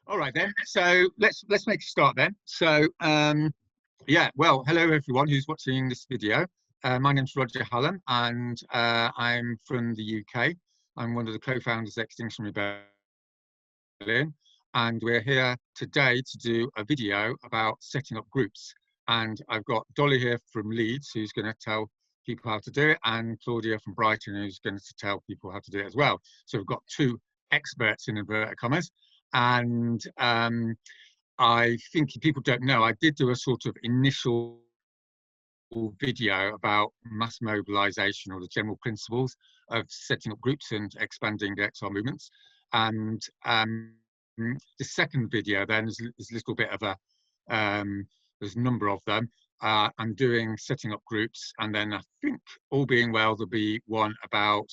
All right then. So let's make a start then. So yeah, well, hello everyone who's watching this video. My name's Roger Hallam, and I'm from the UK. I'm one of the co-founders of Extinction Rebellion, and we're here today to do a video about setting up groups. And I've got Dolly here from Leeds, who's going to tell people how to do it, and Claudia from Brighton, who's going to tell people how to do it as well. So we've got two experts in inverted commas. And I think if people don't know, I did do a sort of initial video about mass mobilisation, or the general principles of setting up groups and expanding the XR movements. And the second video then is a little bit of a, there's a number of them. I'm doing setting up groups, and then I think, all being well, there'll be one about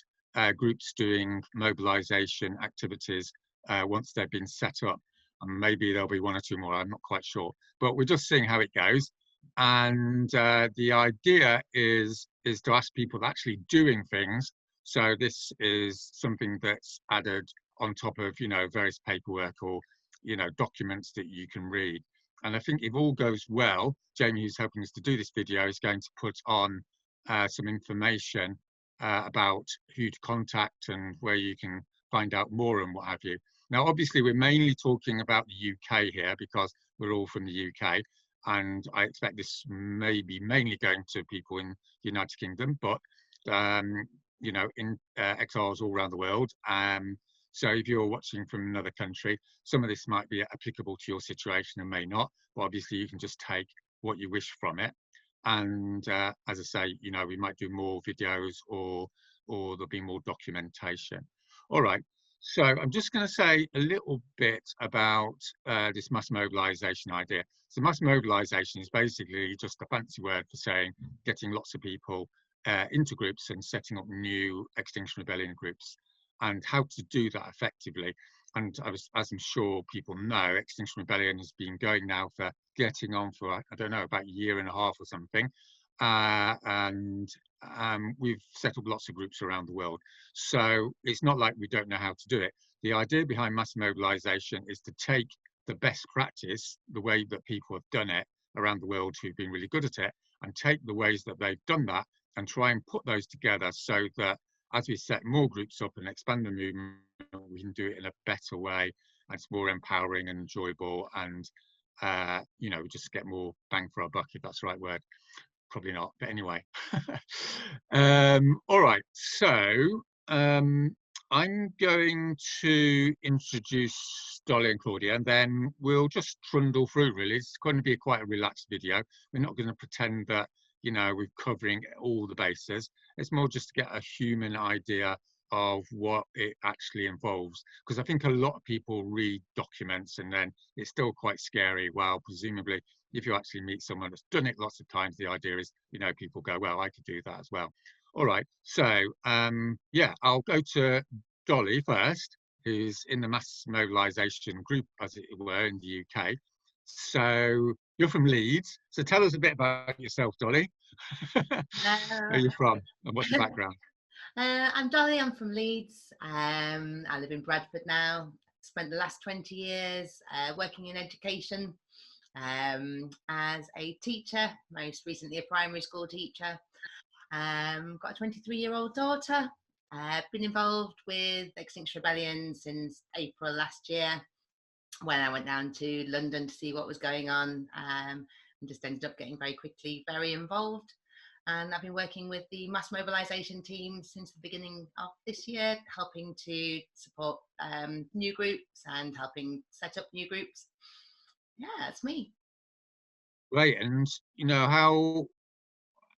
groups doing mobilisation activities once they've been set up. And maybe there'll be one or two more, I'm not quite sure. But we're just seeing how it goes. And the idea is to ask people actually doing things. So this is something that's added on top of, various paperwork or, documents that you can read. And I think if all goes well, Jamie, who's helping us to do this video, is going to put on some information about who to contact and where you can find out more and what have you. Now, obviously, we're mainly talking about the UK here because we're all from the UK, and I expect this may be mainly going to people in the United Kingdom, but in XRs all around the world. So if you're watching from another country, some of this might be applicable to your situation and may not, but obviously you can just take what you wish from it. And as I say, we might do more videos or there'll be more documentation. All right. So I'm just going to say a little bit about this mass mobilisation idea. So mass mobilisation is basically just a fancy word for saying getting lots of people into groups and setting up new Extinction Rebellion groups, and how to do that effectively. And as I'm sure people know, Extinction Rebellion has been going now for getting on for, I don't know, about a year and a half or something. And we've set up lots of groups around the world. So it's not like we don't know how to do it. The idea behind mass mobilisation is to take the best practice, the way that people have done it around the world who've been really good at it, and take the ways that they've done that and try and put those together so that as we set more groups up and expand the movement, we can do it in a better way. And it's more empowering and enjoyable, and just get more bang for our buck, if that's the right word. Probably not, but anyway. All right, so I'm going to introduce Dolly and Claudia, and then we'll just trundle through, really. It's going to be quite a relaxed video. We're not going to pretend that, we're covering all the bases. It's more just to get a human idea of what it actually involves, because I think a lot of people read documents and then it's still quite scary. Well, presumably if you actually meet someone that's done it lots of times, the idea is, people go, well, I could do that as well. All right, so yeah, I'll go to Dolly first, who's in the mass mobilisation group, as it were, in the UK. So you're from Leeds, so tell us a bit about yourself, Dolly. Where are you from and what's your background? I'm Dolly, I'm from Leeds. I live in Bradford now. Spent the last 20 years working in education as a teacher, most recently a primary school teacher. Got a 23-year-old daughter. Been involved with Extinction Rebellion since April last year, when I went down to London to see what was going on, and just ended up getting very quickly very involved. And I've been working with the mass mobilisation team since the beginning of this year, helping to support new groups and helping set up new groups. Yeah, that's me. Great. And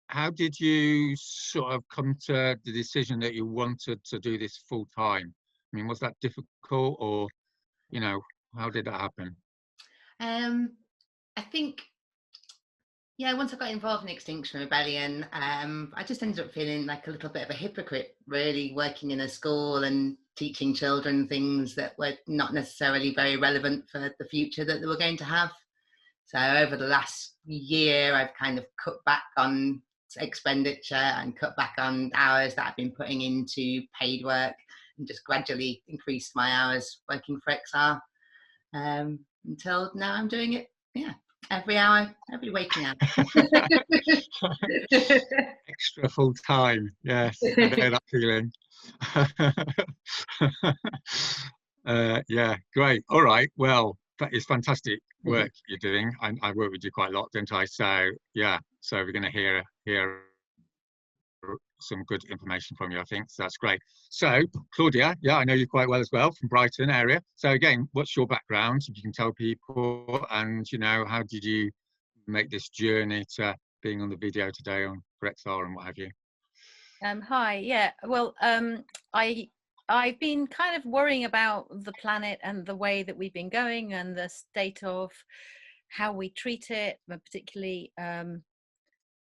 how did you sort of come to the decision that you wanted to do this full time? I mean, was that difficult, or how did that happen? I think, yeah, once I got involved in Extinction Rebellion, I just ended up feeling like a little bit of a hypocrite, really, working in a school and teaching children things that were not necessarily very relevant for the future that they were going to have. So over the last year, I've kind of cut back on expenditure and cut back on hours that I've been putting into paid work, and just gradually increased my hours working for XR. until now I'm doing it, yeah, every hour, every waking hour. Extra full time, yes, I know that feeling. Yeah, great. All right, well, that is fantastic work you're doing. I work with you quite a lot, don't I? So yeah, so we're going to hear some good information from you, I think. So that's great. So Claudia, yeah, I know you quite well as well, from Brighton area. So again, what's your background, if you can tell people, and you know, how did you make this journey to being on the video today on Grexar and what have you? Hi, yeah, well, I've been kind of worrying about the planet and the way that we've been going and the state of how we treat it, but particularly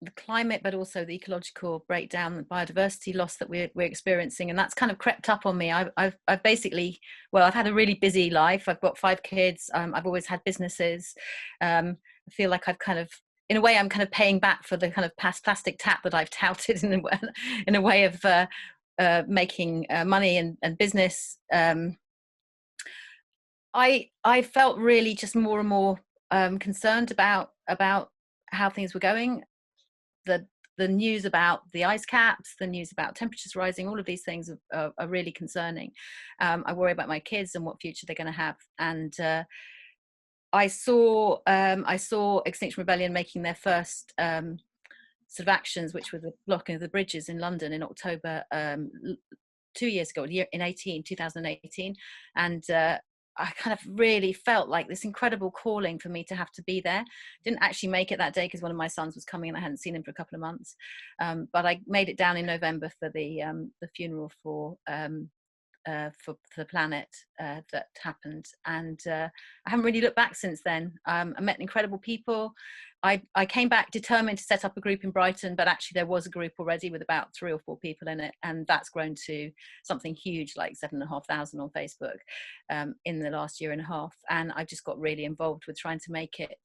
the climate, but also the ecological breakdown, the biodiversity loss that we're experiencing, and that's kind of crept up on me. I've basically, well, I've had a really busy life. I've got 5 kids. I've always had businesses. I feel like I've kind of, in a way, I'm kind of paying back for the kind of past plastic tap that I've touted in a way of making money and business. I felt really just more and more concerned about how things were going. The news about the ice caps, the news about temperatures rising, all of these things are really concerning. I worry about my kids and what future they're going to have. And I saw Extinction Rebellion making their first sort of actions, which were the blocking of the bridges in London in October 2 years ago, in 2018, and I kind of really felt like this incredible calling for me to have to be there. Didn't actually make it that day because one of my sons was coming and I hadn't seen him for a couple of months. But I made it down in November for the funeral for the planet that happened, and I haven't really looked back since then. I met incredible people. I came back determined to set up a group in Brighton, but actually there was a group already with about 3 or 4 people in it, and that's grown to something huge, like 7,500 on Facebook in the last year and a half. And I just got really involved with trying to make it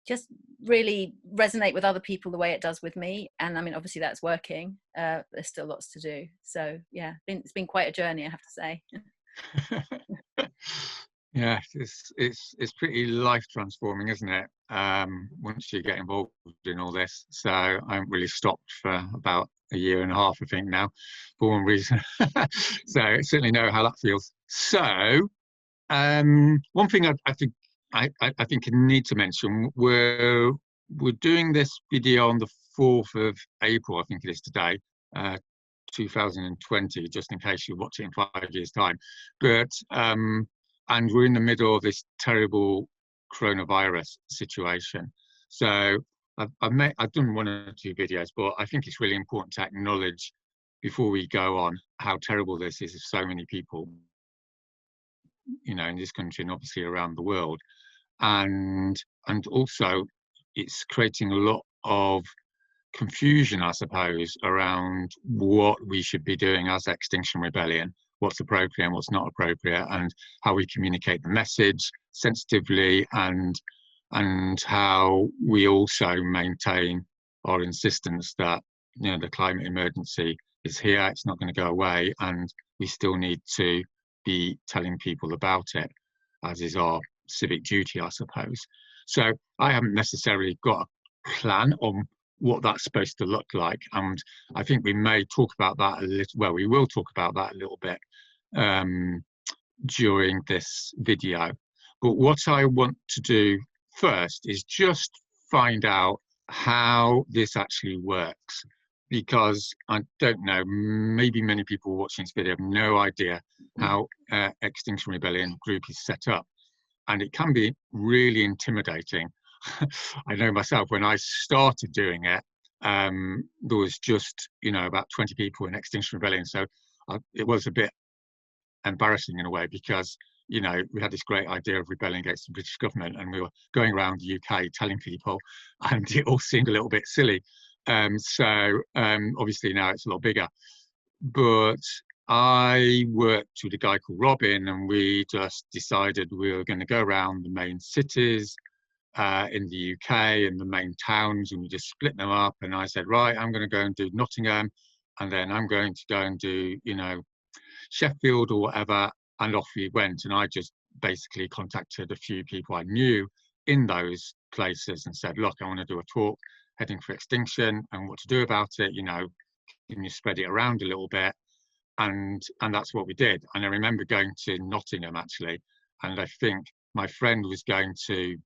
just really resonate with other people the way it does with me. And I mean, obviously that's working. There's still lots to do. So yeah, it's been quite a journey, I have to say. Yeah, it's pretty life transforming, isn't it? Once you get involved in all this. So I haven't really stopped for about a year and a half, I think now, for one reason. So I certainly know how that feels. So one thing I think I need to mention, we're doing this video on the 4th of April, I think it is today, 2020, just in case you watch it in 5 years' time. But and we're in the middle of this terrible coronavirus situation. So I've done 1 or 2 videos, but I think it's really important to acknowledge before we go on how terrible this is of so many people, you know, in this country and obviously around the world. And also it's creating a lot of confusion, I suppose, around what we should be doing as Extinction Rebellion, what's appropriate and what's not appropriate, and how we communicate the message sensitively, and how we also maintain our insistence that, you know, the climate emergency is here, it's not going to go away, and we still need to be telling people about it, as is our civic duty, I suppose. So I haven't necessarily got a plan on what that's supposed to look like, and I think we may talk about that a little, well, we will talk about that a little bit during this video. But what I want to do first is just find out how this actually works, because I don't know, maybe many people watching this video have no idea how Extinction Rebellion group is set up, and it can be really intimidating. I know myself, when I started doing it, there was just, you know, about 20 people in Extinction Rebellion, so it was a bit embarrassing in a way, because, you know, we had this great idea of rebelling against the British government, and we were going around the UK telling people, and it all seemed a little bit silly. Obviously now it's a lot bigger. But I worked with a guy called Robin, and we just decided we were going to go around the main cities in the UK and the main towns, and we just split them up. And I said, right, I'm going to go and do Nottingham, and then I'm going to go and do, you know, Sheffield or whatever. And off we went. And I just basically contacted a few people I knew in those places and said, look, I want to do a talk heading for extinction and what to do about it, you know, can you spread it around a little bit? And that's what we did. And I remember going to Nottingham actually, and I think my friend was going to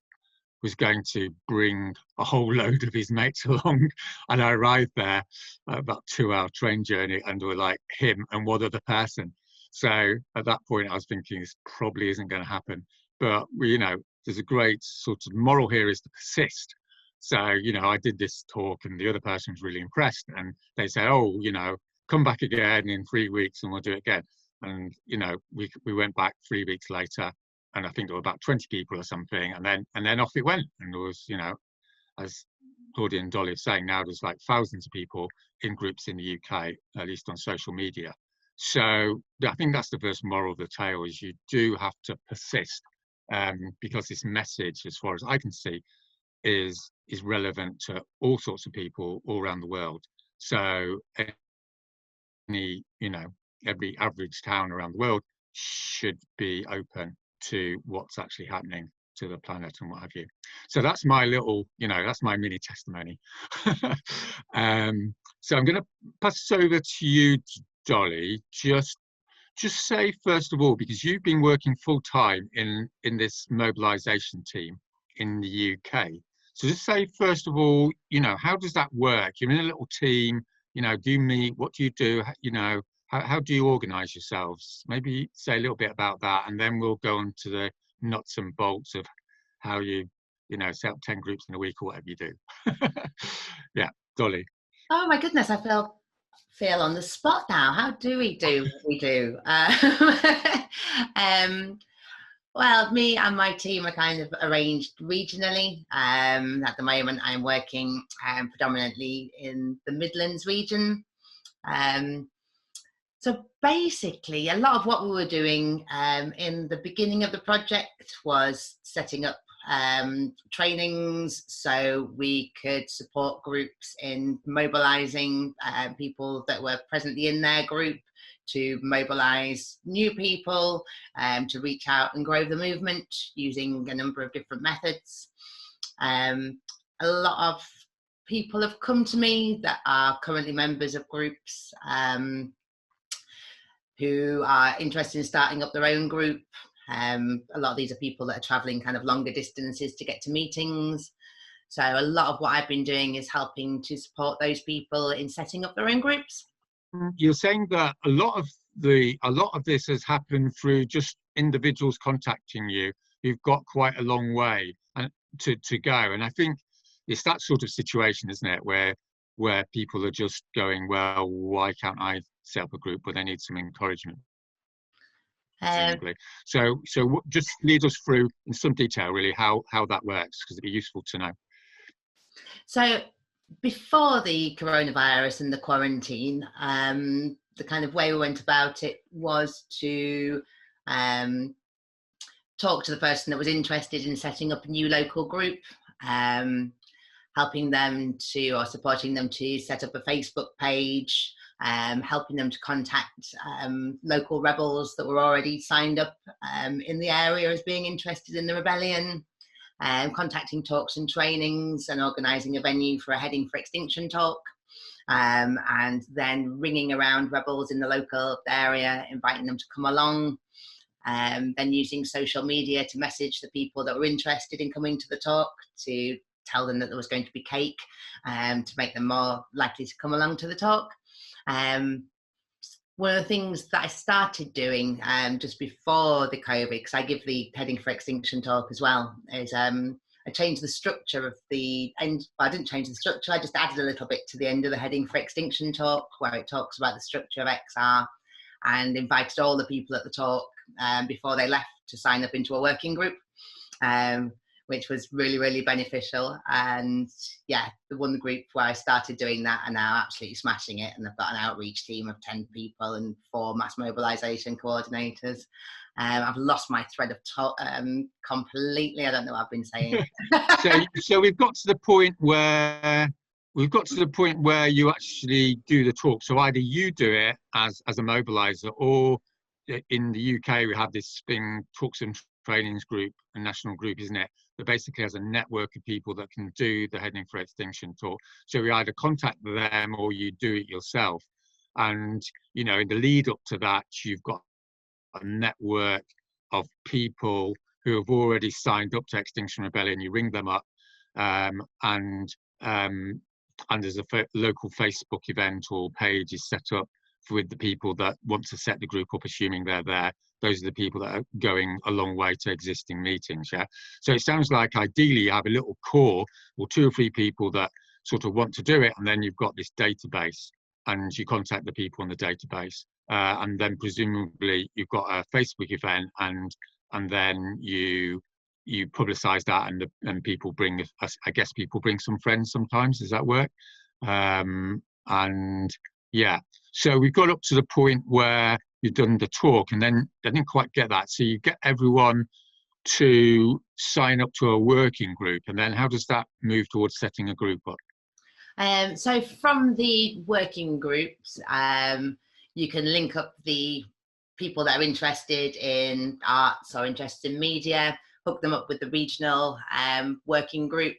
bring a whole load of his mates along, and I arrived there about 2-hour train journey, and we were like, him and one other person. So at that point I was thinking this probably isn't going to happen, but you know, there's a great sort of moral here is to persist. So you know, I did this talk and the other person was really impressed, and they said, oh, you know, come back again in 3 weeks and we'll do it again. And you know, we went back 3 weeks later, and I think there were about 20 people or something, and then off it went. And there was, you know, as Claudia and Dolly are saying now, there's like thousands of people in groups in the UK, at least on social media. So I think that's the first moral of the tale, is you do have to persist, because this message, as far as I can see, is relevant to all sorts of people all around the world. So any, you know, every average town around the world should be open to what's actually happening to the planet and what have you. So that's my little, you know, that's my mini testimony. So I'm going to pass this over to you, Dolly. Just say first of all, because you've been working full time in this mobilisation team in the UK. So just say first of all, you know, how does that work? You're in a little team, you know, do you meet? What do you do? You know, how do you organise yourselves? Maybe say a little bit about that, and then we'll go on to the nuts and bolts of how you know, set up 10 groups in a week or whatever you do. Yeah, Dolly. Oh my goodness, I feel on the spot now. How do we do what we do? Well, me and my team are kind of arranged regionally. At the moment, I'm working predominantly in the Midlands region. So basically, a lot of what we were doing in the beginning of the project was setting up trainings so we could support groups in mobilising people that were presently in their group, to mobilise new people, to reach out and grow the movement using a number of different methods. A lot of people have come to me that are currently members of groups who are interested in starting up their own group. A lot of these are people that are travelling kind of longer distances to get to meetings. So a lot of what I've been doing is helping to support those people in setting up their own groups. You're saying that a lot of this has happened through just individuals contacting you who've got quite a long way to go, and I think it's that sort of situation, isn't it, where people are just going, well, why can't I set up a group, but they need some encouragement. So just lead us through in some detail really how that works, because it'd be useful to know. So before the coronavirus and the quarantine, the kind of way we went about it was to talk to the person that was interested in setting up a new local group, helping them to, or supporting them to set up a Facebook page, helping them to contact local rebels that were already signed up in the area as being interested in the rebellion, contacting talks and trainings and organising a venue for a Heading for Extinction talk, and then ringing around rebels in the local area, inviting them to come along, then using social media to message the people that were interested in coming to the talk, to tell them that there was going to be cake, to make them more likely to come along to the talk. One of the things that I started doing just before the COVID, because I give the Heading for Extinction talk as well, is I changed the structure of the end. Well, I didn't change the structure, I just added a little bit to the end of the Heading for Extinction talk, where it talks about the structure of XR, and invited all the people at the talk before they left to sign up into a working group, which was really, really beneficial. And yeah, the one group where I started doing that are now absolutely smashing it, and they've got an outreach team of 10 people and 4 mass mobilisation coordinators. I've lost my thread of talk completely. I don't know what I've been saying. So we've got to the point where you actually do the talk. So either you do it as a mobiliser, or in the UK we have this thing, talks and trainings group, a national group, isn't it? That basically has a network of people that can do the Heading for Extinction talk. So we either contact them or you do it yourself. And, you know, in the lead up to that, you've got a network of people who have already signed up to Extinction Rebellion. You ring them up, and there's a local Facebook event or page is set up with the people that want to set the group up, assuming they're there. Those are the people that are going a long way to existing meetings. Yeah. So it sounds like ideally you have a little core or 2 or 3 people that sort of want to do it, and then you've got this database, and you contact the people in the database, and then presumably you've got a Facebook event, and then you publicize that, and people bring, I guess people bring some friends sometimes. Does that work? And yeah, so we've got up to the point where you've done the talk, and then I didn't quite get that. So you get everyone to sign up to a working group, and then how does that move towards setting a group up? So from the working groups, you can link up the people that are interested in arts or interested in media, hook them up with the regional working group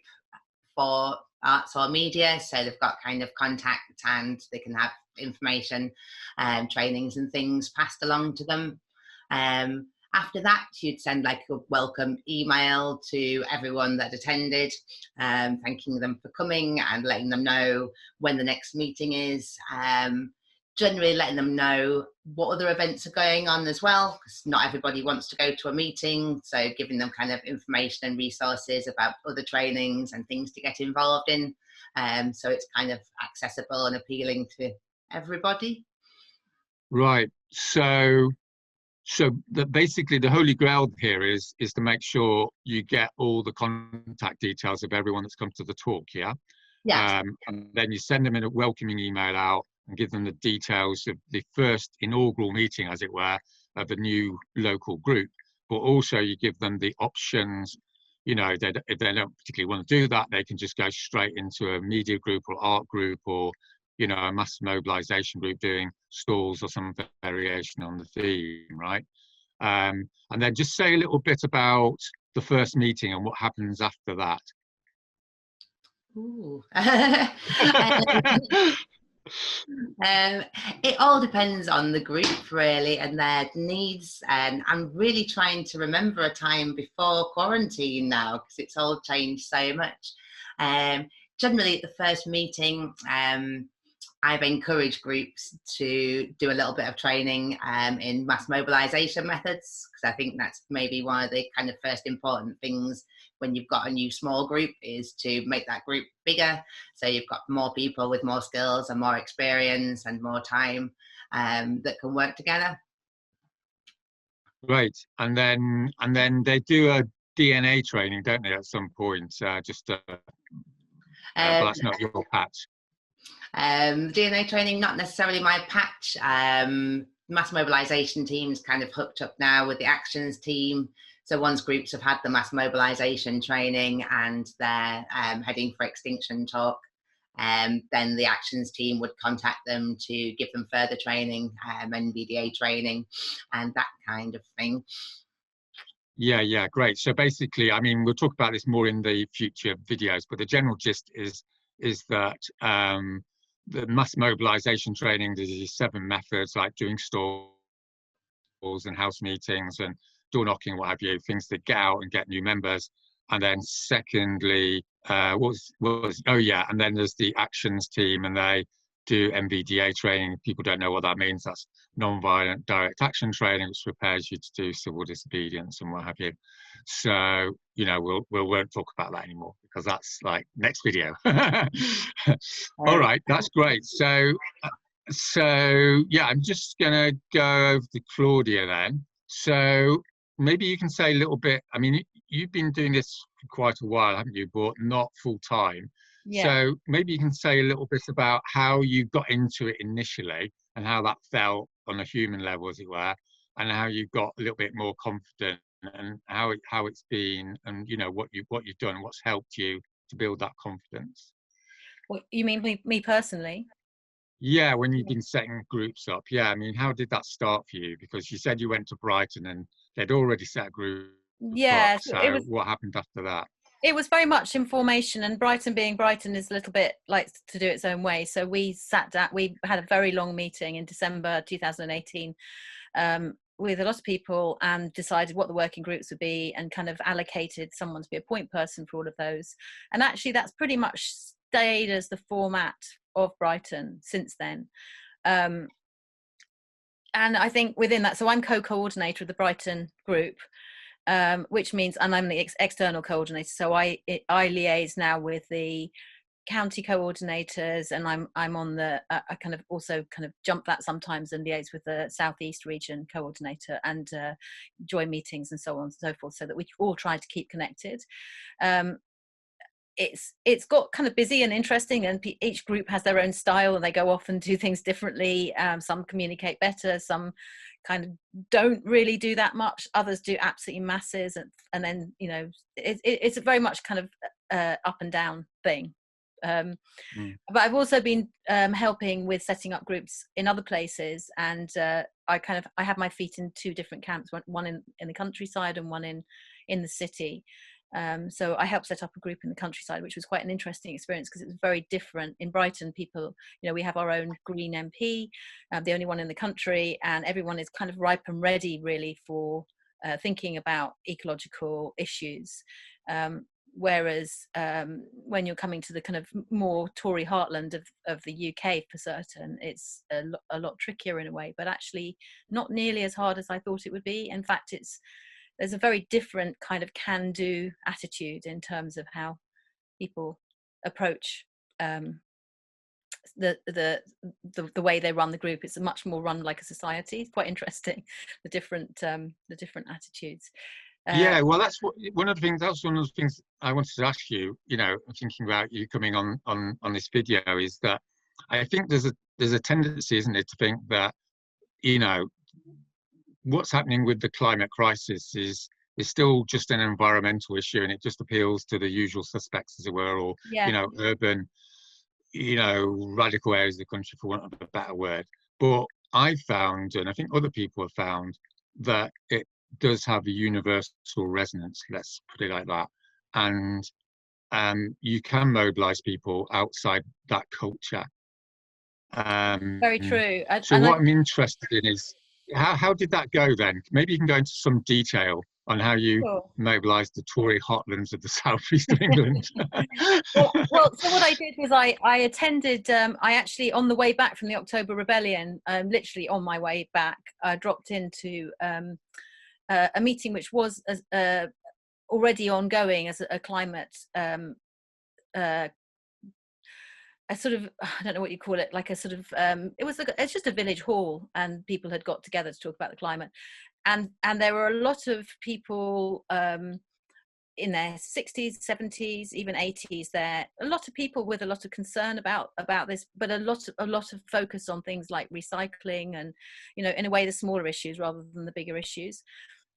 for arts or media. So they've got kind of contact and they can have information and trainings and things passed along to them. After that, you'd send like a welcome email to everyone that attended, thanking them for coming and letting them know when the next meeting is. Generally letting them know what other events are going on as well, because not everybody wants to go to a meeting. So giving them kind of information and resources about other trainings and things to get involved in. So it's kind of accessible and appealing to everybody. Right. So basically the holy grail here is to make sure you get all the contact details of everyone that's come to the talk. Yeah. Yeah. And then you send them in a welcoming email out and give them the details of the first inaugural meeting, as it were, of a new local group. But also you give them the options. You know, if they don't particularly want to do that, they can just go straight into a media group or art group, or, you know, a mass mobilization group doing stalls or some variation on the theme, right? And then just say a little bit about the first meeting and what happens after that. Ooh. It all depends on the group really and their needs, and I'm really trying to remember a time before quarantine now because it's all changed so much. Generally at the first meeting, I've encouraged groups to do a little bit of training in mass mobilisation methods, because I think that's maybe one of the kind of first important things when you've got a new small group, is to make that group bigger. So you've got more people with more skills and more experience and more time that can work together. Right, and then they do a DNA training, don't they, at some point? But that's not your patch. DNA training, not necessarily my patch. Mass mobilisation team's kind of hooked up now with the actions team. So once groups have had the mass mobilisation training and they're heading for Extinction talk, then the actions team would contact them to give them further training, NVDA training and that kind of thing. Yeah, great. So basically, I mean, we'll talk about this more in the future videos, but the general gist is that the mass mobilisation training, there's these 7 methods, like doing stalls and house meetings and door knocking, what have you, things that get out and get new members. And then secondly, and then there's the actions team, and they do NVDA training. People don't know what that means. That's non-violent direct action training, which prepares you to do civil disobedience and what have you. So, you know, we won't talk about that anymore because that's like next video. All right, that's great. So yeah, I'm just gonna go over to Claudia then. So maybe you can say a little bit. I mean, you've been doing this for quite a while, haven't you? But not full time. Yeah. So maybe you can say a little bit about how you got into it initially and how that felt on a human level, as it were, and how you got a little bit more confident and how it's been, and you know what you've done, what's helped you to build that confidence. What you mean, me personally? Yeah, when you've been setting groups up. Yeah, I mean, how did that start for you? Because you said you went to Brighton and they'd already set a group Yeah, So it was. what happened after that? It was very much in formation, and Brighton being Brighton is a little bit likes to do its own way. So we sat down, we had a very long meeting in December 2018 with a lot of people and decided what the working groups would be and kind of allocated someone to be a point person for all of those. And actually that's pretty much stayed as the format of Brighton since then. And I think within that, so I'm co-coordinator of the Brighton group. Which means, and I'm the external coordinator, so I liaise now with the county coordinators, and I'm on the I kind of also kind of jump that sometimes and liaise with the southeast region coordinator and join meetings and so on and so forth, so that we all try to keep connected. It's got kind of busy and interesting, and each group has their own style and they go off and do things differently. Some communicate better, some kind of don't really do that much, others do absolutely masses, and then it's a very much kind of up and down thing. But I've also been helping with setting up groups in other places, and I have my feet in two different camps, one in the countryside and one in the city. So I helped set up a group in the countryside, which was quite an interesting experience because it was very different. In Brighton, people, we have our own Green MP, the only one in the country, and everyone is kind of ripe and ready really for thinking about ecological issues. Whereas when you're coming to the kind of more Tory heartland of the UK for certain, it's a lot trickier in a way, but actually not nearly as hard as I thought it would be. In fact, there's a very different kind of can-do attitude in terms of how people approach the way they run the group. It's much more run like a society. It's quite interesting, the different attitudes. Yeah, well, that's one of the things. That's one of the things I wanted to ask you. Thinking about you coming on this video, is that I think there's a tendency, isn't it, to think that what's happening with the climate crisis is still just an environmental issue, and it just appeals to the usual suspects, as it were, or urban, radical areas of the country, for want of a better word. But I found, and I think other people have found, that it does have a universal resonance, let's put it like that, and you can mobilize people outside that culture. Very true. What I'm interested in is how did that go then? Maybe you can go into some detail on how you mobilised the Tory hotlands of the southeast of England. well, so what I did was I attended, I actually, on the way back from the October Rebellion, literally on my way back, I dropped into a meeting which was already ongoing as a climate a sort of, I don't know what you call it, like a sort of it's just a village hall, and people had got together to talk about the climate, and there were a lot of people in their 60s, 70s, even 80s there, a lot of people with a lot of concern about this, but a lot of focus on things like recycling and in a way the smaller issues rather than the bigger issues.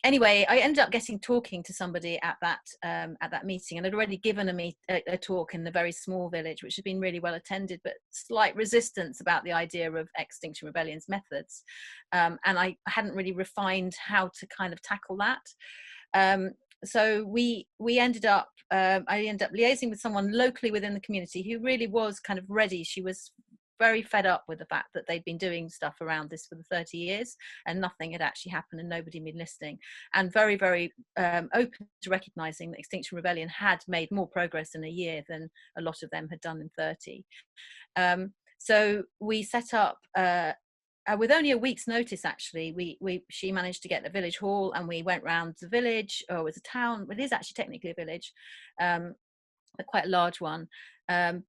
Anyway, I ended up talking to somebody at that meeting, and I'd already given a talk in the very small village, which had been really well attended, but slight resistance about the idea of Extinction Rebellion's methods, and I hadn't really refined how to kind of tackle that. So we ended up, I ended up liaising with someone locally within the community who really was kind of ready. She was very fed up with the fact that they'd been doing stuff around this for the 30 years and nothing had actually happened and nobody had been listening, and very, very open to recognising that Extinction Rebellion had made more progress in a year than a lot of them had done in 30. So we set up, with only a week's notice, actually, she managed to get a village hall, and we went round the village. It was a town, but it is actually technically a village, quite a large one,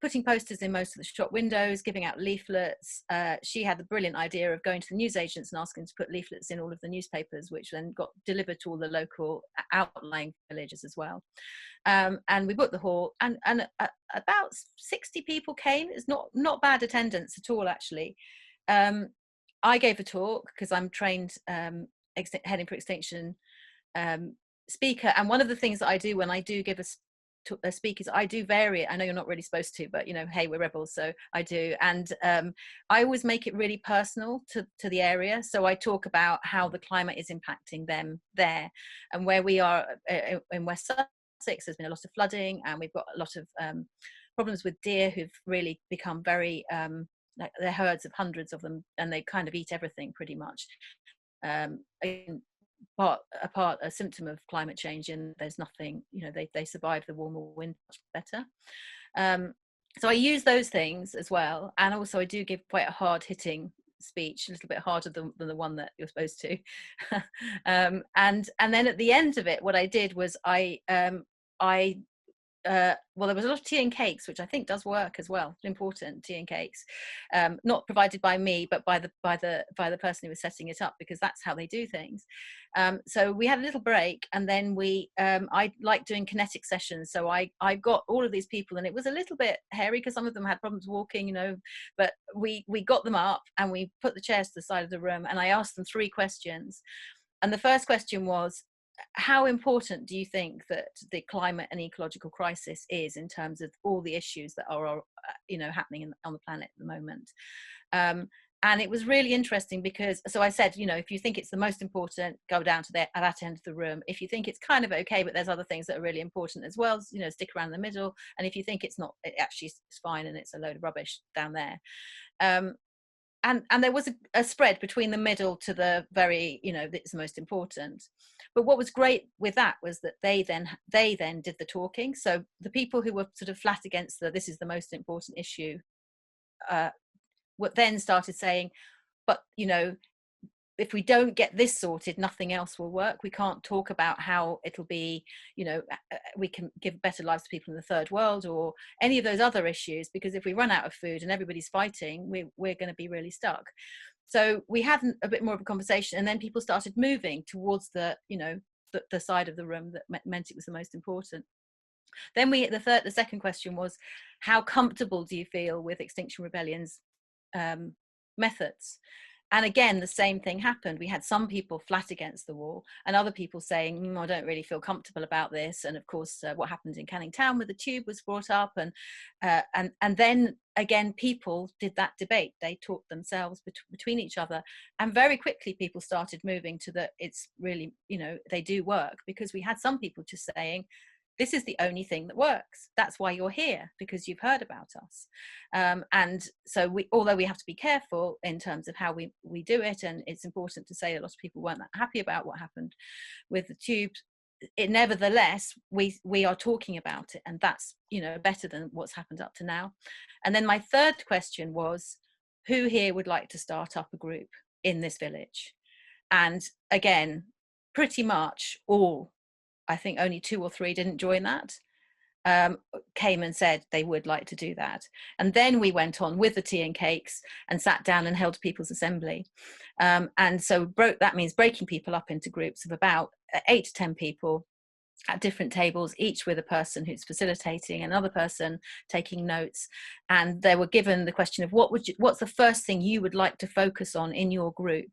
putting posters in most of the shop windows, giving out leaflets. She had the brilliant idea of going to the newsagents and asking to put leaflets in all of the newspapers, which then got delivered to all the local outlying villages as well. And we booked the hall, and about 60 people came. It's not bad attendance at all, actually. I gave a talk because I'm trained heading for Extinction speaker, and one of the things that I do when I do give a speakers, I do vary it. I know you're not really supposed to, but you know, hey, we're rebels, so I do. And I always make it really personal to the area. So I talk about how the climate is impacting them there, and where we are in West Sussex, there's been a lot of flooding, and we've got a lot of problems with deer who've really become very like, they're herds of hundreds of them, and they kind of eat everything pretty much. A symptom of climate change, and there's nothing, you know, they survive the warmer wind much better. So I use those things as well, and also I do give quite a hard-hitting speech, a little bit harder than the one that you're supposed to. And then at the end of it, what I did was well, there was a lot of tea and cakes, which I think does work as well. Important tea and cakes, not provided by me, but by the person who was setting it up, because that's how they do things. So we had a little break, and then I like doing kinetic sessions. So I got all of these people, and it was a little bit hairy because some of them had problems walking, you know. But we got them up, and we put the chairs to the side of the room, and I asked them 3 questions. And the first question was, how important do you think that the climate and ecological crisis is in terms of all the issues that are you know, happening on the planet at the moment? And it was really interesting because, so I said, you know, if you think it's the most important, go down to that end of the room. If you think it's kind of okay, but there's other things that are really important as well, you know, stick around the middle. And if you think it's not, it actually is fine and it's a load of rubbish down there. And there was a spread between the middle to the very, you know, that's the most important. But what was great with that was that they then did the talking. So the people who were sort of flat against this is the most important issue, what then started saying, but you know, if we don't get this sorted, nothing else will work. We can't talk about how it'll be, you know, we can give better lives to people in the third world or any of those other issues, because if we run out of food and everybody's fighting, we're going to be really stuck. So we had a bit more of a conversation, and then people started moving towards the, you know, the side of the room that meant it was the most important. Then the second question was, how comfortable do you feel with Extinction Rebellion's methods? And again, the same thing happened. We had some people flat against the wall, and other people saying, I don't really feel comfortable about this. And of course, what happened in Canning Town with the tube was brought up. And then again, people did that debate. They talked themselves between each other. And very quickly, people started moving to it's really, you know, they do work, because we had some people just saying, this is the only thing that works. That's why you're here, because you've heard about us. And so although we have to be careful in terms of how we do it, and it's important to say a lot of people weren't that happy about what happened with the tubes, nevertheless, we are talking about it, and that's, you know, better than what's happened up to now. And then my third question was, who here would like to start up a group in this village? And again, pretty much all, I think only 2 or 3 didn't join that, came and said they would like to do that. And then we went on with the tea and cakes and sat down and held people's assembly. And so that means breaking people up into groups of about 8 to 10 people at different tables, each with a person who's facilitating, another person taking notes. And they were given the question of what's the first thing you would like to focus on in your group?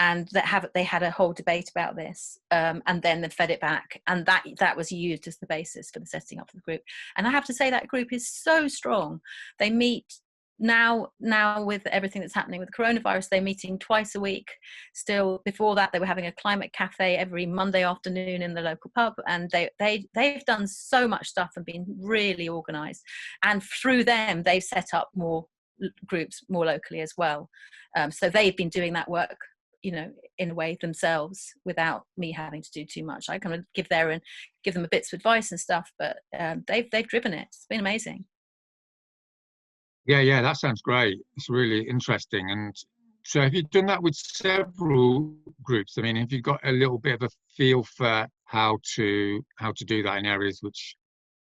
And they had a whole debate about this, and then they fed it back, and that was used as the basis for the setting up of the group. And I have to say that group is so strong. They meet now with everything that's happening with the coronavirus, they're meeting twice a week. Still, before that, they were having a climate cafe every Monday afternoon in the local pub, and they've done so much stuff and been really organised. And through them, they've set up more groups more locally as well. So they've been doing that work, you know, in a way themselves, without me having to do too much. I kind of give them a bits of advice and stuff, but they've driven it. It's been amazing. Yeah, that sounds great. It's really interesting. And so have you done that with several groups? I mean, have you got a little bit of a feel for how to do that in areas which...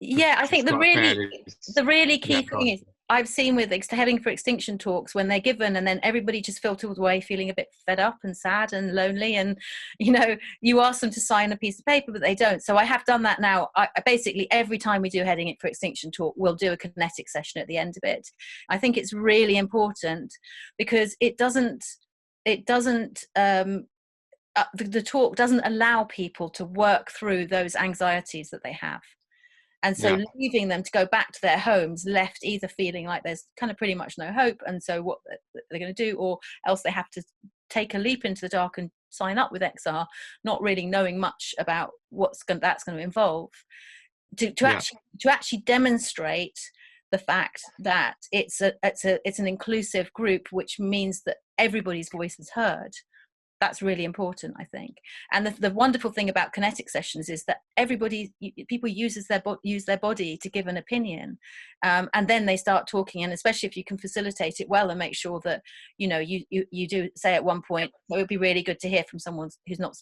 Yeah, I think the really key thing is, I've seen with heading for Extinction talks, when they're given and then everybody just filters away feeling a bit fed up and sad and lonely, and you know, you ask them to sign a piece of paper but they don't. So I have done that now. Basically every time we do heading for Extinction talk, we'll do a kinetic session at the end of it. I think it's really important, because the talk doesn't allow people to work through those anxieties that they have. And so leaving them to go back to their homes, left either feeling like there's kind of pretty much no hope, and so what they're going to do, or else they have to take a leap into the dark and sign up with XR, not really knowing much about that's going to involve, to actually demonstrate the fact that it's an inclusive group, which means that everybody's voice is heard. That's really important, I think. And the wonderful thing about kinetic sessions is that people use their body to give an opinion, and then they start talking. And especially if you can facilitate it well and make sure that you do say at one point, it would be really good to hear from someone who's not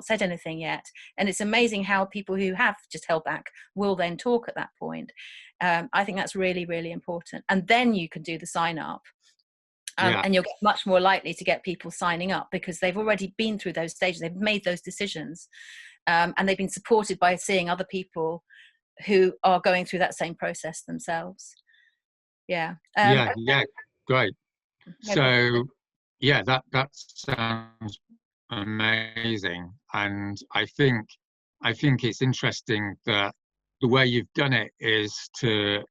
said anything yet. And it's amazing how people who have just held back will then talk at that point. I think that's really, really important. And then you can do the sign up. And you'll get much more likely to get people signing up because they've already been through those stages. They've made those decisions, and they've been supported by seeing other people who are going through that same process themselves. Great. So that sounds amazing, and I think it's interesting that the way you've done it is to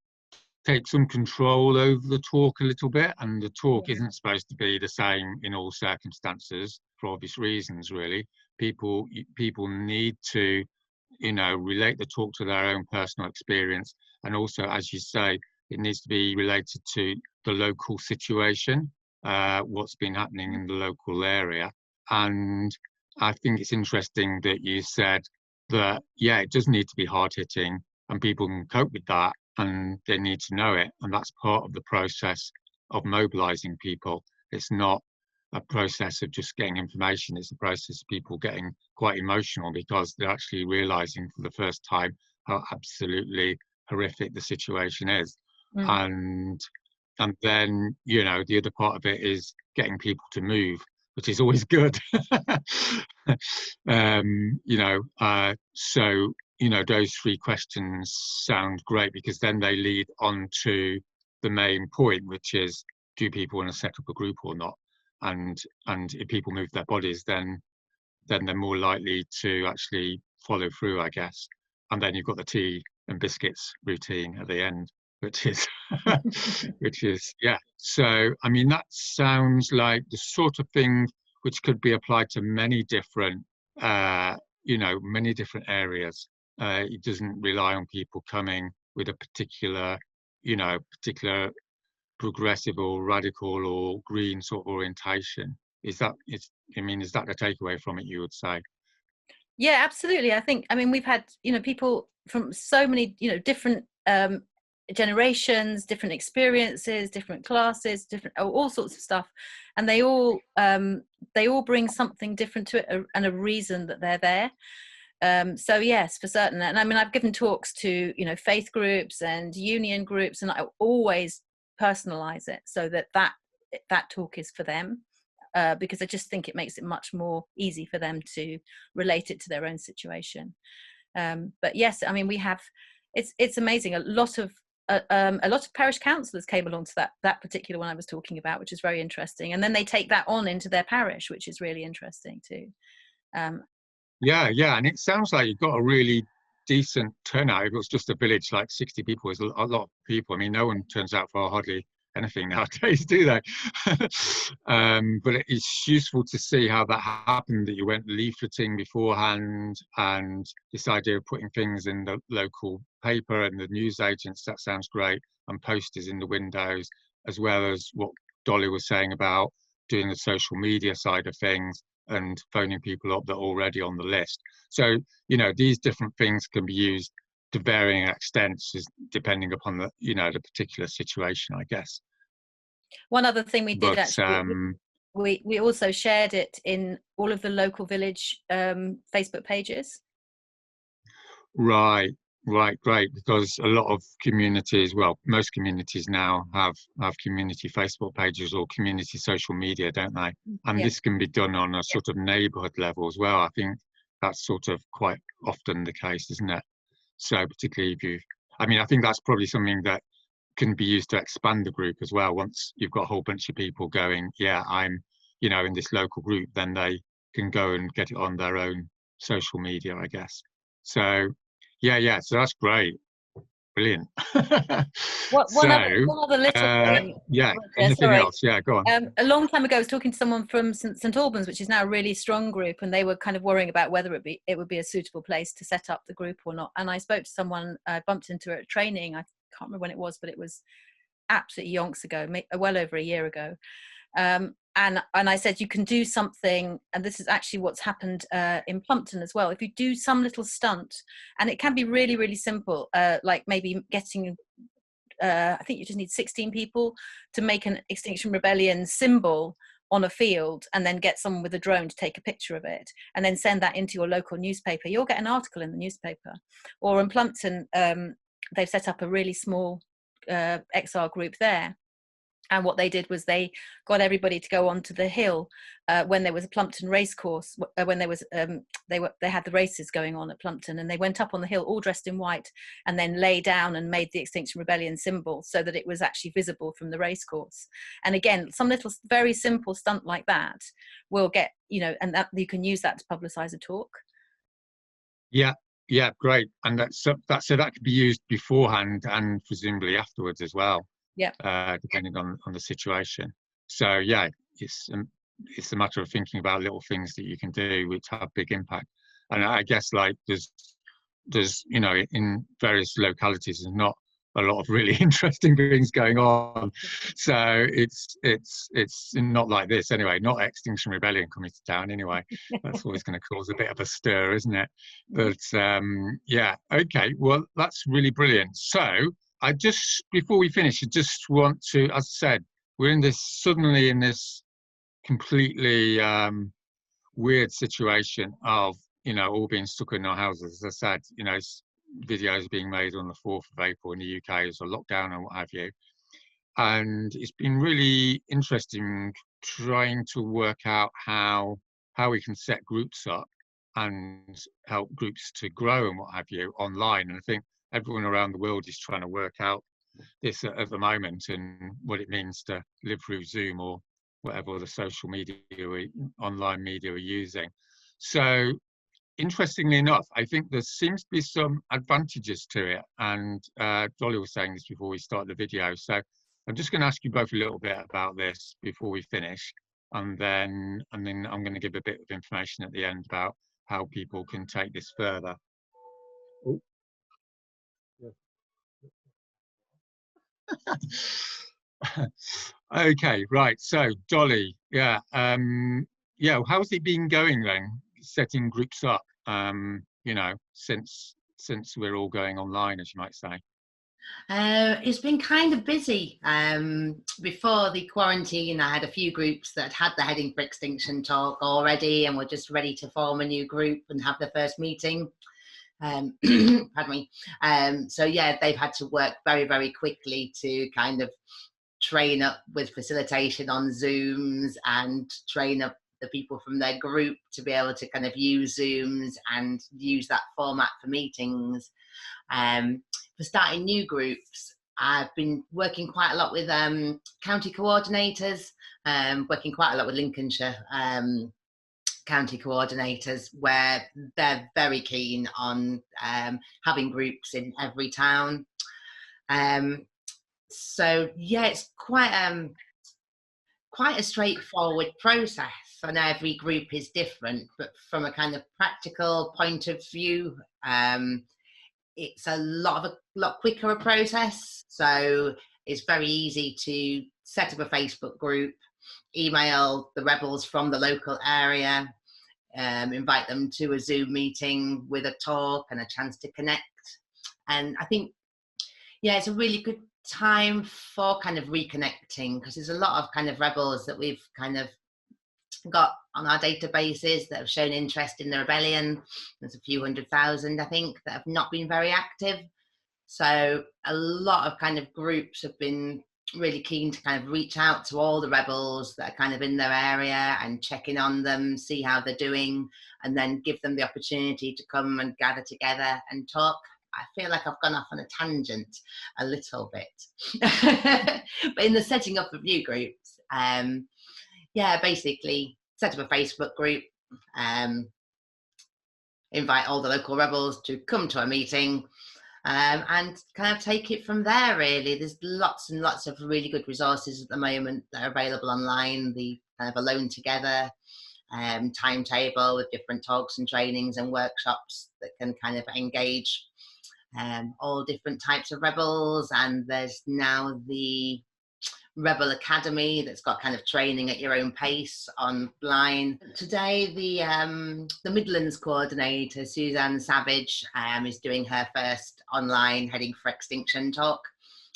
take some control over the talk a little bit, and the talk isn't supposed to be the same in all circumstances for obvious reasons. Really, people need to relate the talk to their own personal experience, and also, as you say, it needs to be related to the local situation, what's been happening in the local area. And I think it's interesting that you said that it does need to be hard-hitting and people can cope with that, and they need to know it, and that's part of the process of mobilizing people. It's not a process of just getting information, it's a process of people getting quite emotional because they're actually realizing for the first time how absolutely horrific the situation is. And then the other part of it is getting people to move, which is always good. So those three questions sound great because then they lead on to the main point, which is, do people want to set up a group or not? And if people move their bodies, then they're more likely to actually follow through, I guess. And then you've got the tea and biscuits routine at the end, which is So I mean, that sounds like the sort of thing which could be applied to many different areas. It doesn't rely on people coming with a particular progressive or radical or green sort of orientation. Is that the takeaway from it, you would say? Yeah, absolutely. I mean, we've had people from so many different generations, different experiences, different classes, all sorts of stuff, and they all bring something different to it and a reason that they're there. So yes, for certain. And I mean, I've given talks to faith groups and union groups, and I always personalize it so that talk is for them, because I just think it makes it much more easy for them to relate it to their own situation. But yes, I mean, we have it's amazing. A lot of parish councillors came along to that particular one I was talking about, which is very interesting, and then they take that on into their parish, which is really interesting too. And it sounds like you've got a really decent turnout. If it was just a village, like 60 people is a lot of people. I mean, no one turns out for hardly anything nowadays, do they? But it's useful to see how that happened, that you went leafleting beforehand, and this idea of putting things in the local paper and the newsagents, that sounds great, and posters in the windows, as well as what Dolly was saying about doing the social media side of things and phoning people up that are already on the list. So these different things can be used to varying extents depending upon the the particular situation, I guess. One other thing we did we also shared it in all of the local village Facebook pages. Right, great, because a lot of communities, well, most communities now have community Facebook pages or community social media, don't they? And this can be done on a sort of neighbourhood level as well. I think that's sort of quite often the case, isn't it? So particularly I think that's probably something that can be used to expand the group as well. Once you've got a whole bunch of people going, I'm in this local group, then they can go and get it on their own social media, I guess. So so that's great. brilliant. One other little thing. Yeah, Roger, anything sorry. else? Yeah, go on. A long time ago, I was talking to someone from St Albans, which is now a really strong group, and they were kind of worrying about whether it would be a suitable place to set up the group or not. And I spoke to someone I bumped into at training. I can't remember when it was, but it was absolutely yonks ago, well over a year ago. And I said, you can do something, and this is actually what's happened in Plumpton as well. If you do some little stunt, and it can be really, really simple, like maybe getting, I think you just need 16 people to make an Extinction Rebellion symbol on a field, and then get someone with a drone to take a picture of it, and then send that into your local newspaper. You'll get an article in the newspaper. Or in Plumpton, they've set up a really small XR group there. And what they did was they got everybody to go onto the hill when there was a Plumpton race course, when there was they had the races going on at Plumpton, and they went up on the hill all dressed in white, and then lay down and made the Extinction Rebellion symbol so that it was actually visible from the race course. And again, some little very simple stunt like that will get, and that you can use that to publicise a talk. Yeah, great. And so that could be used beforehand and presumably afterwards as well. Yeah. Depending on the situation. So yeah, it's a matter of thinking about little things that you can do which have big impact. And I guess like there's in various localities there's not a lot of really interesting things going on. So it's not like this anyway. Not Extinction Rebellion coming to town anyway. That's always going to cause a bit of a stir, isn't it? But yeah, okay. Well, that's really brilliant. So before we finish, I just want to, as I said, we're suddenly in this completely weird situation of, all being stuck in our houses. As I said, videos being made on the 4th of April in the UK as a lockdown and what have you. And it's been really interesting trying to work out how we can set groups up and help groups to grow and what have you online. And I think everyone around the world is trying to work out this at the moment and what it means to live through Zoom or whatever the social media online media are using. So interestingly enough, I think there seems to be some advantages to it. And Dolly was saying this before we start the video. So I'm just going to ask you both a little bit about this before we finish. And then I'm going to give a bit of information at the end about how people can take this further. Oh. Okay, right. So Dolly, yeah, how's it been going then, setting groups up? Since we're all going online, as you might say. It's been kind of busy. Before the quarantine, I had a few groups that had the Heading for Extinction talk already, and were just ready to form a new group and have the first meeting. Pardon me. So yeah, they've had to work very, very quickly to kind of train up with facilitation on Zooms and train up the people from their group to be able to kind of use Zooms and use that format for meetings. For starting new groups, I've been working quite a lot with county coordinators, working quite a lot with Lincolnshire county coordinators, where they're very keen on having groups in every town. So yeah, it's quite a straightforward process, and every group is different, but from a kind of practical point of view, it's a lot quicker a process. So it's very easy to set up a Facebook group, email the rebels from the local area, invite them to a Zoom meeting with a talk and a chance to connect. And I think, yeah, it's a really good time for kind of reconnecting, because there's a lot of kind of rebels that we've kind of got on our databases that have shown interest in the rebellion. There's a few 100,000, I think, that have not been very active. So a lot of kind of groups have been really keen to kind of reach out to all the rebels that are kind of in their area and check in on them, see how they're doing, and then give them the opportunity to come and gather together and talk. I feel like I've gone off on a tangent a little bit. But in the setting up of new groups, yeah, basically set up a Facebook group, invite all the local rebels to come to a meeting, and kind of take it from there, really. There's lots and lots of really good resources at the moment that are available online. The kind of Alone Together timetable with different talks and trainings and workshops that can kind of engage all different types of rebels. And there's now the Rebel Academy that's got kind of training at your own pace online. Today, the Midlands coordinator, Suzanne Savage, is doing her first online Heading for Extinction talk.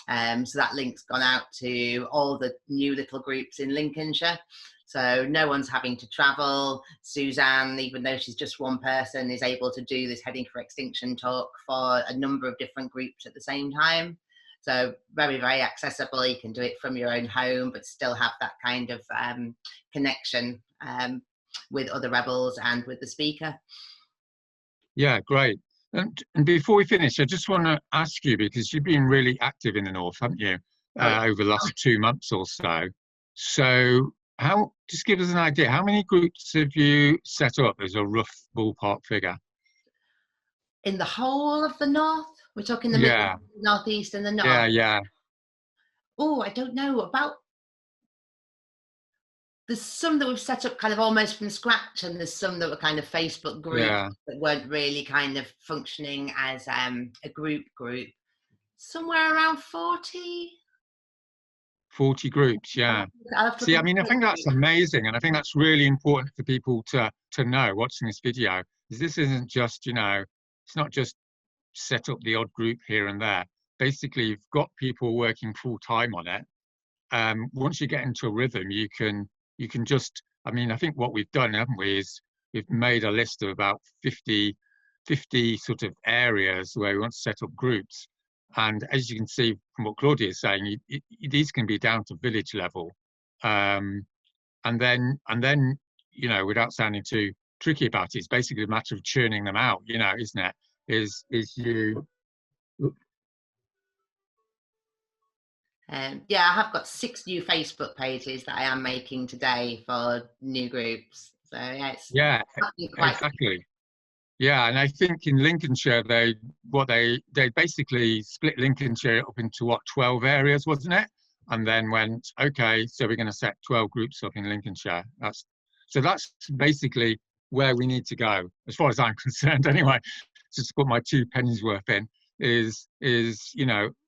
So that link's gone out to all the new little groups in Lincolnshire. So no one's having to travel. Suzanne, even though she's just one person, is able to do this Heading for Extinction talk for a number of different groups at the same time. So very, very accessible. You can do it from your own home, but still have that kind of connection with other rebels and with the speaker. Yeah, great. And before we finish, I just want to ask you, because you've been really active in the North, haven't you, over the last 2 months or so. So just give us an idea, how many groups have you set up as a rough ballpark figure? In the whole of the North? We're talking the Midlands, Northeast and the North? Yeah. Oh, I don't know. There's some that we've set up kind of almost from scratch, and there's some that were kind of Facebook groups that weren't really kind of functioning as a group. Somewhere around 40. 40 groups, yeah. See, I mean, I think that's amazing, and I think that's really important for people to know watching this video. This isn't just, it's not just set up the odd group here and there. Basically, you've got people working full time on it. Once you get into a rhythm, you can just, I mean, I think what we've done, haven't we, is we've made a list of about 50 sort of areas where we want to set up groups. And as you can see from what Claudia is saying, these can be down to village level. And then, without sounding too tricky about it, it's basically a matter of churning them out, isn't it? Is you... Yeah, I have got 6 new Facebook pages that I am making today for new groups. So yeah, exactly. Yeah, and I think in Lincolnshire they basically split Lincolnshire up into 12 areas, wasn't it? And then went, okay, so we're going to set 12 groups up in Lincolnshire. That's basically where we need to go, as far as I'm concerned. Anyway, just to put my 2 pennies worth in, is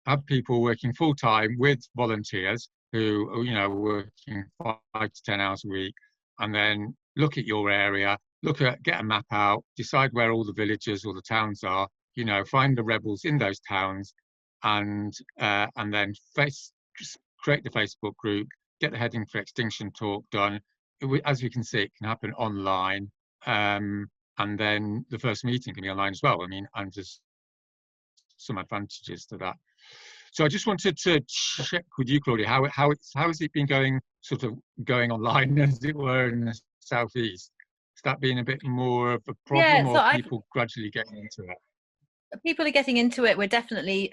have people working full time with volunteers who are working 5 to 10 hours a week, and then look at your area, get a map out, decide where all the villages or the towns are, find the rebels in those towns, and then create the Facebook group, get the Heading for Extinction talk done. As we can see, it can happen online, and then the first meeting can be online as well. I mean, and there's some advantages to that. So I just wanted to check with you, Claudia, how has it been going online, as it were, in the southeast? Has that been a bit more of a problem, or people gradually getting into it? People are getting into it. We're definitely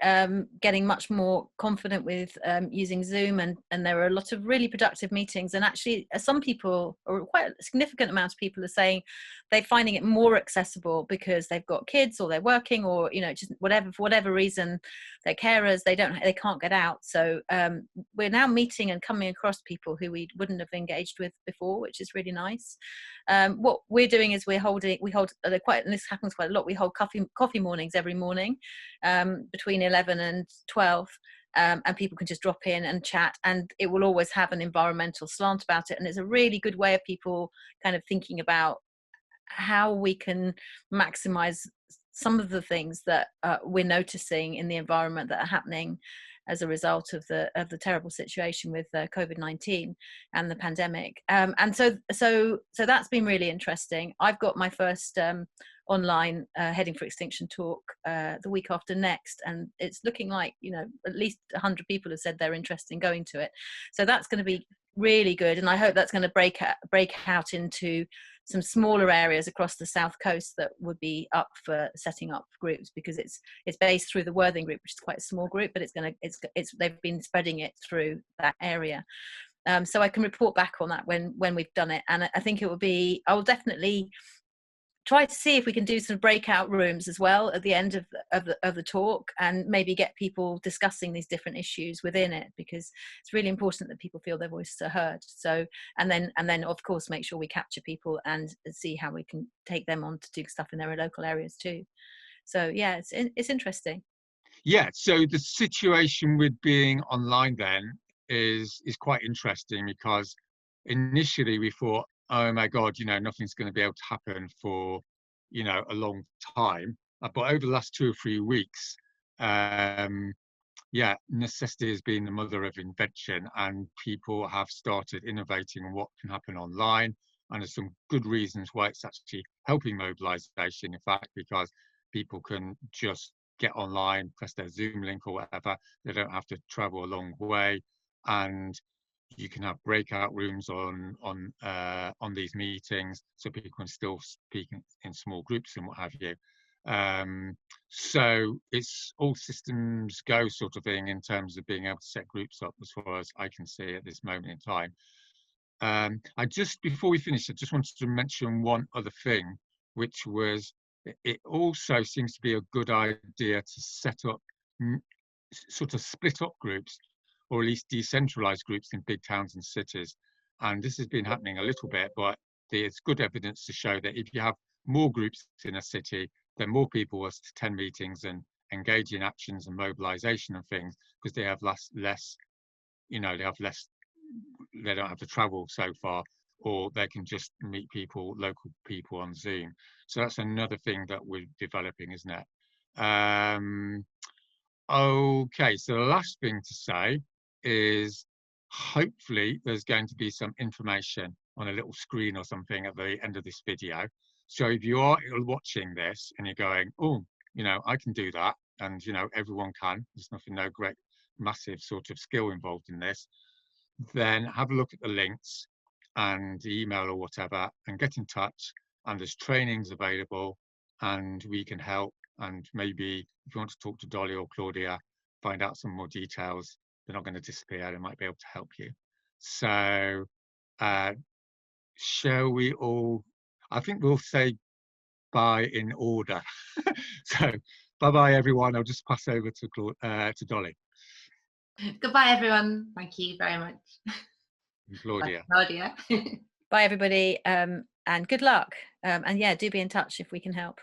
getting much more confident with using Zoom, and there are a lot of really productive meetings. And actually, some people, or quite a significant amount of people, are saying they're finding it more accessible because they've got kids, or they're working, or just for whatever reason, they're carers. They can't get out. So we're now meeting and coming across people who we wouldn't have engaged with before, which is really nice. What we're doing is we hold, and this happens quite a lot. We hold coffee mornings every morning between 11 and 12, and people can just drop in and chat, and it will always have an environmental slant about it. And it's a really good way of people kind of thinking about how we can maximize some of the things that we're noticing in the environment that are happening as a result of the terrible situation with COVID-19 and the pandemic. And so that's been really interesting. I've got my first online Heading for Extinction talk the week after next, and it's looking like at least 100 people have said they're interested in going to it. So that's going to be really good, and I hope that's going to break out into some smaller areas across the south coast that would be up for setting up groups, because it's based through the Worthing group, which is quite a small group, but they've been spreading it through that area. So I can report back on that when we've done it, and I think it will be. I will definitely try to see if we can do some breakout rooms as well at the end of the talk, and maybe get people discussing these different issues within it, because it's really important that people feel their voices are heard. So, and then of course make sure we capture people and see how we can take them on to do stuff in their local areas too. So yeah, it's interesting. Yeah, so the situation with being online then is quite interesting, because initially we thought, oh my God, nothing's going to be able to happen for, a long time. But over the last 2 or 3 weeks, yeah, necessity has been the mother of invention, and people have started innovating on what can happen online. And there's some good reasons why it's actually helping mobilisation, in fact, because people can just get online, press their Zoom link or whatever. They don't have to travel a long way, and you can have breakout rooms on these meetings, so people can still speak in small groups and what have you. So it's all systems go sort of thing in terms of being able to set groups up, as far as I can see at this moment in time. Before we finish, I just wanted to mention one other thing, which was, it also seems to be a good idea to set up sort of split up groups, or at least decentralized groups in big towns and cities. And this has been happening a little bit, but there's good evidence to show that if you have more groups in a city, then more people will attend meetings and engage in actions and mobilization and things, because they have less, they don't have to travel so far, or they can just meet local people on Zoom. So that's another thing that we're developing, isn't it? Okay, so the last thing to say is, hopefully there's going to be some information on a little screen or something at the end of this video. So if you are watching this and you're going, oh, I can do that, and everyone can, there's no great massive sort of skill involved in this, then have a look at the links and the email or whatever, and get in touch, and there's trainings available, and we can help. And maybe if you want to talk to Dolly or Claudia, find out some more details, they're not going to disappear, they might be able to help you. So shall we all, I think we'll say bye in order. So bye everyone. I'll just pass over to Dolly. Goodbye everyone, thank you very much. Claudia. Bye, Claudia. Bye everybody, and good luck, and yeah, do be in touch if we can help.